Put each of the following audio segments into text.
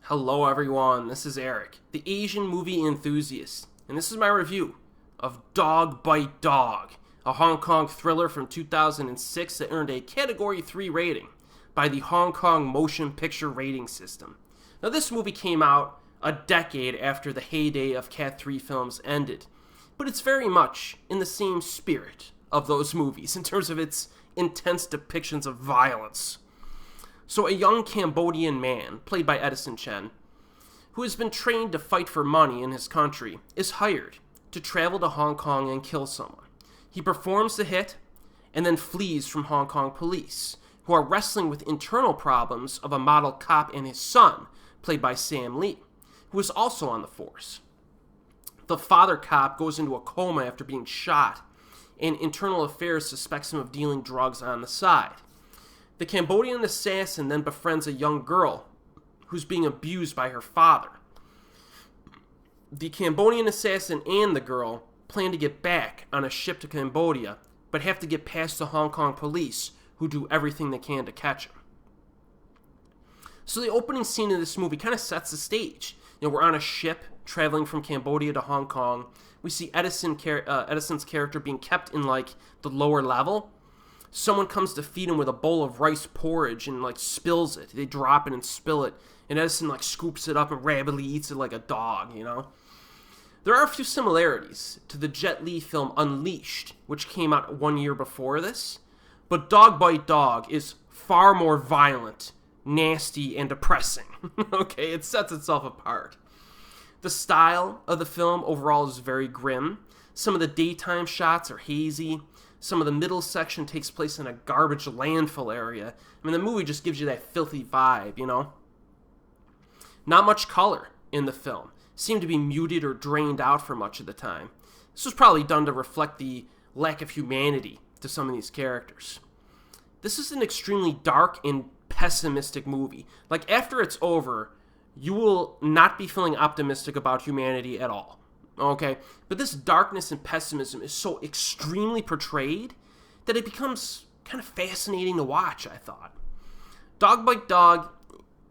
Hello everyone, this is Erik, the Asian movie enthusiast, and this is my review of Dog Bite Dog, a Hong Kong thriller from 2006 that earned a Category 3 rating by the Hong Kong Motion Picture Rating System. Now this movie came out a decade after the heyday of Cat 3 films ended, but it's very much in the same spirit of those movies in terms of its intense depictions of violence. So a young Cambodian man, played by Edison Chen, who has been trained to fight for money in his country, is hired to travel to Hong Kong and kill someone. He performs the hit and then flees from Hong Kong police, who are wrestling with internal problems of a model cop and his son, played by Sam Lee, who is also on the force. The father cop goes into a coma after being shot, and Internal Affairs suspects him of dealing drugs on the side. The Cambodian assassin then befriends a young girl who's being abused by her father. The Cambodian assassin and the girl plan to get back on a ship to Cambodia, but have to get past the Hong Kong police, who do everything they can to catch him. So the opening scene of this movie kind of sets the stage. We're on a ship traveling from Cambodia to Hong Kong. We see Edison's character being kept in the lower level. Someone comes to feed him with a bowl of rice porridge and spills it. They drop it and spill it, and Edison scoops it up and rabidly eats it like a dog, There are a few similarities to the Jet Li film Unleashed, which came out 1 year before this, but Dog Bite Dog is far more violent, nasty, and depressing. Okay, it sets itself apart. The style of the film overall is very grim. Some of the daytime shots are hazy. Some of the middle section takes place in a garbage landfill area. The movie just gives you that filthy vibe, Not much color in the film. Seemed to be muted or drained out for much of the time. This was probably done to reflect the lack of humanity to some of these characters. This is an extremely dark and pessimistic movie. After it's over, you will not be feeling optimistic about humanity at all. Okay, but this darkness and pessimism is so extremely portrayed that it becomes kind of fascinating to watch, I thought. Dog Bite Dog,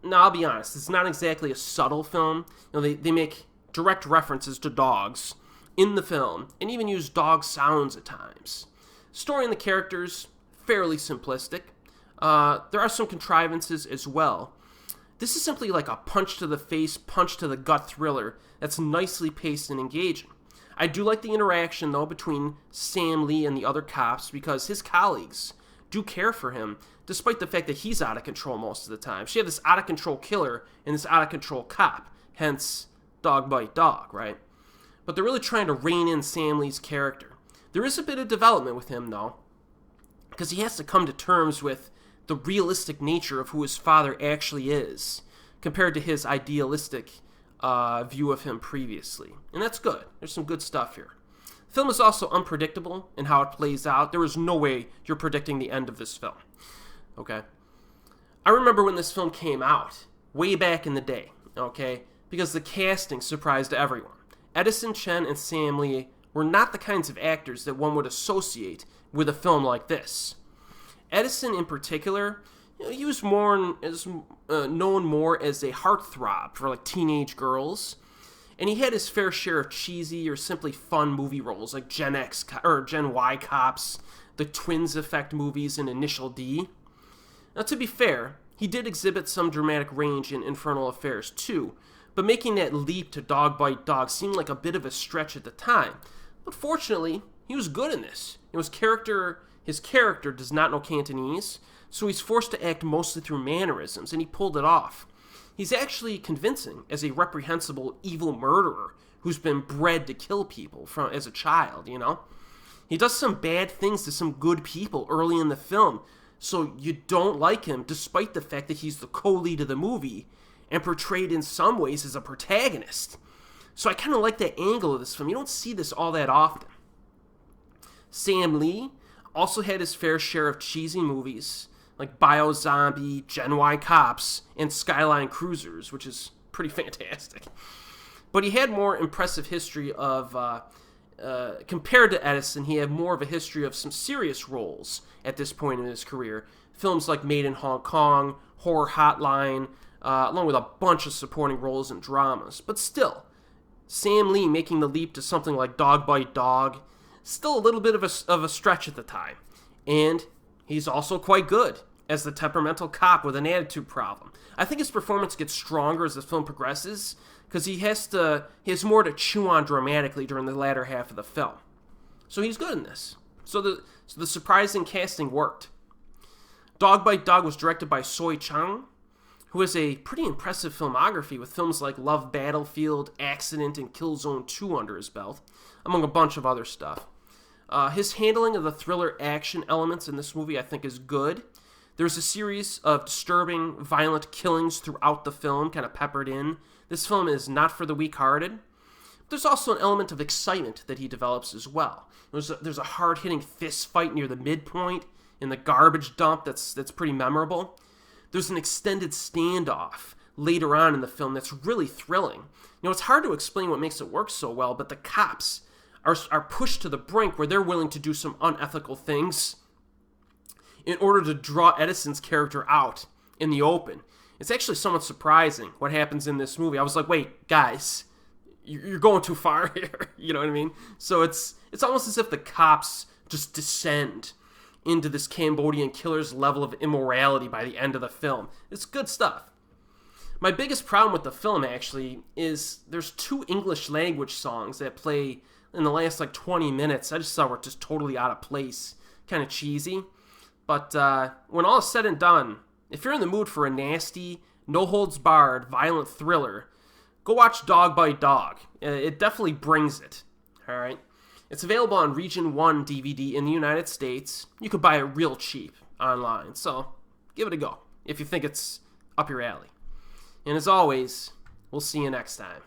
now I'll be honest, it's not exactly a subtle film. They make direct references to dogs in the film and even use dog sounds at times. Story and the characters, fairly simplistic. There are some contrivances as well. This is simply like a punch-to-the-face, punch-to-the-gut thriller that's nicely paced and engaging. I do like the interaction, though, between Sam Lee and the other cops because his colleagues do care for him, despite the fact that he's out of control most of the time. So you have this out-of-control killer and this out-of-control cop, hence Dog Bite Dog, right? But they're really trying to rein in Sam Lee's character. There is a bit of development with him, though, because he has to come to terms with the realistic nature of who his father actually is, compared to his idealistic view of him previously. And that's good. There's some good stuff here. The film is also unpredictable in how it plays out. There is no way you're predicting the end of this film. Okay? I remember when this film came out, way back in the day, okay? Because the casting surprised everyone. Edison Chen and Sam Lee were not the kinds of actors that one would associate with a film like this. Edison, in particular, he was known more as a heartthrob for teenage girls, and he had his fair share of cheesy or simply fun movie roles like Gen X or Gen Y Cops, the Twins Effect movies, and Initial D. Now, to be fair, he did exhibit some dramatic range in Infernal Affairs too, but making that leap to Dog Bite Dog seemed like a bit of a stretch at the time. But fortunately, he was good in this. His character does not know Cantonese, so he's forced to act mostly through mannerisms, and he pulled it off. He's actually convincing as a reprehensible evil murderer who's been bred to kill people as a child, He does some bad things to some good people early in the film, so you don't like him despite the fact that he's the co-lead of the movie and portrayed in some ways as a protagonist. So I kind of like that angle of this film. You don't see this all that often. Sam Lee also had his fair share of cheesy movies like Bio Zombie, Gen Y Cops, and Skyline Cruisers, which is pretty fantastic. But he had more impressive history of, compared to Edison, he had more of a history of some serious roles at this point in his career. Films like Made in Hong Kong, Horror Hotline, along with a bunch of supporting roles and dramas. But still, Sam Lee making the leap to something like Dog Bite Dog, still a little bit of a stretch at the time. And he's also quite good as the temperamental cop with an attitude problem. I think his performance gets stronger as the film progresses, because he has more to chew on dramatically during the latter half of the film. So he's good in this. So the surprising casting worked. Dog Bite Dog was directed by Soi Chung, who has a pretty impressive filmography with films like Love Battlefield, Accident, and Killzone 2 under his belt, among a bunch of other stuff. His handling of the thriller action elements in this movie, I think, is good. There's a series of disturbing, violent killings throughout the film, kind of peppered in. This film is not for the weak-hearted. There's also an element of excitement that he develops as well. There's a hard-hitting fist fight near the midpoint in the garbage dump that's pretty memorable. There's an extended standoff later on in the film that's really thrilling. It's hard to explain what makes it work so well, but the cops are pushed to the brink where they're willing to do some unethical things in order to draw Edison's character out in the open. It's actually somewhat surprising what happens in this movie. I was like, wait, guys, you're going too far here. You know what I mean? So it's almost as if the cops just descend into this Cambodian killer's level of immorality by the end of the film. It's good stuff. My biggest problem with the film, actually, is there's 2 English language songs that play in the last, 20 minutes. I just thought were just totally out of place. Kind of cheesy. But when all is said and done, if you're in the mood for a nasty, no-holds-barred, violent thriller, go watch Dog Bite Dog. It definitely brings it. All right? It's available on Region 1 DVD in the United States. You could buy it real cheap online, so give it a go if you think it's up your alley. And as always, we'll see you next time.